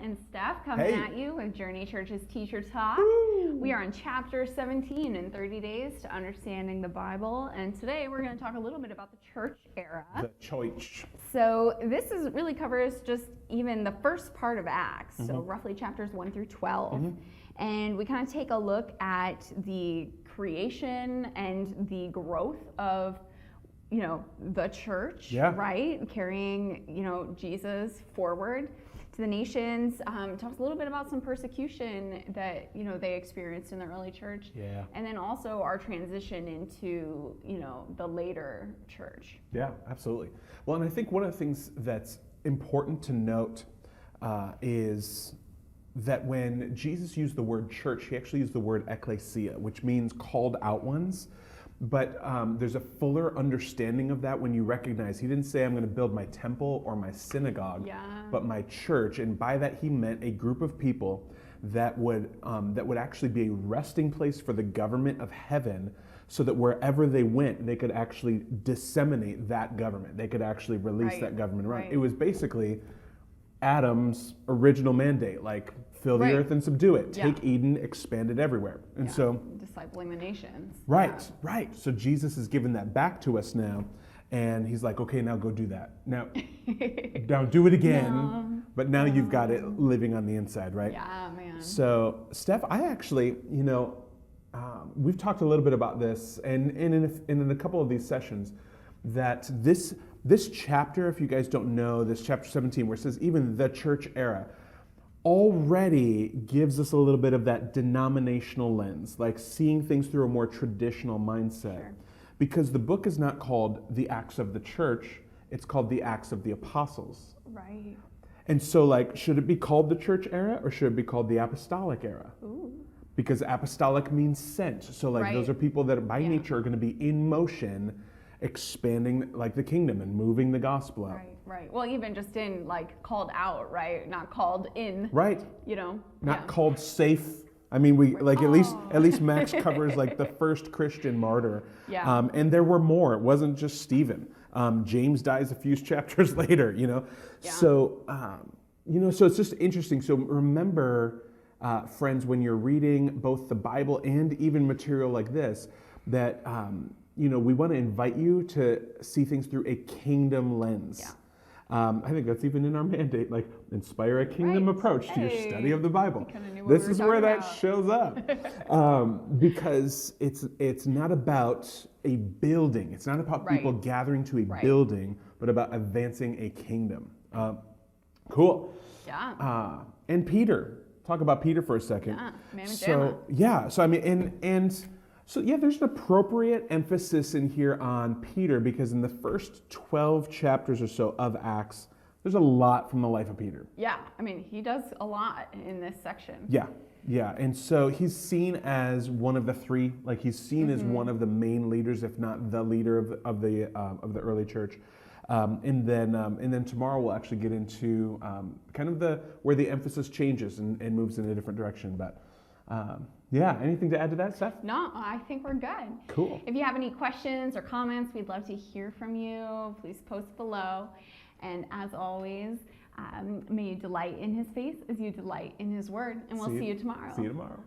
and Steph coming at you with Journey Church's Teacher Talk. We are on chapter 17 in 30 Days to Understanding the Bible, and today we're going to talk a little bit about the church era. The church. So this really covers just even the first part of Acts, so roughly chapters 1 through 12. And we kind of take a look at the creation and the growth of the church, right? Carrying, Jesus forward to the nations. Talks a little bit about some persecution that, they experienced in the early church. Yeah. And then also our transition into, the later church. Yeah, absolutely. Well, and I think one of the things that's important to note is that when Jesus used the word church, he actually used the word ecclesia, which means called out ones. But there's a fuller understanding of that when you recognize he didn't say I'm going to build my temple or my synagogue, but my church. And by that he meant a group of people that would actually be a resting place for the government of heaven, so that wherever they went, they could actually disseminate that government. They could actually release that government around. It was basically Adam's original mandate, like fill the earth and subdue it. Take Eden, expand it everywhere. And so discipling the nations. Right. So Jesus has given that back to us now, and he's like, okay, now go do that. Now do it again, but now you've got it living on the inside, right? Yeah, man. So Steph, I actually, we've talked a little bit about this, and in a couple of these sessions, that this chapter, if you guys don't know, this chapter 17, where it says even the church era, already gives us a little bit of that denominational lens, like seeing things through a more traditional mindset. Sure. Because the book is not called the Acts of the Church, it's called the Acts of the Apostles. Right. And so, should it be called the church era, or should it be called the apostolic era? Ooh. Because apostolic means sent. So, those are people that by nature are going to be in motion, expanding the kingdom and moving the gospel out. Right. Well, even just in called out, right? Not called in. Right. Not called safe. I mean, we at least Max covers the first Christian martyr. Yeah. And there were more. It wasn't just Stephen. James dies a few chapters later. Yeah. So so it's just interesting. So remember, friends, when you're reading both the Bible and even material like this, that we want to invite you to see things through a kingdom lens. Yeah. I think that's even in our mandate, inspire a kingdom approach to your study of the Bible. This is where that shows up. Because it's not about a building. It's not about people gathering to a building, but about advancing a kingdom. Cool. Yeah. And Peter. Talk about Peter for a second. Yeah, man and So I mean, So there's an appropriate emphasis in here on Peter, because in the first 12 chapters or so of Acts, there's a lot from the life of Peter. Yeah, I mean, he does a lot in this section. Yeah, and so he's seen as one of the three, he's seen as one of the main leaders, if not the leader of the early church. And then tomorrow we'll actually get into kind of where the emphasis changes and moves in a different direction. But anything to add to that, Steph? No, I think we're good. Cool. If you have any questions or comments, we'd love to hear from you. Please post below. And as always, may you delight in his face as you delight in his word. And we'll see you tomorrow. See you tomorrow.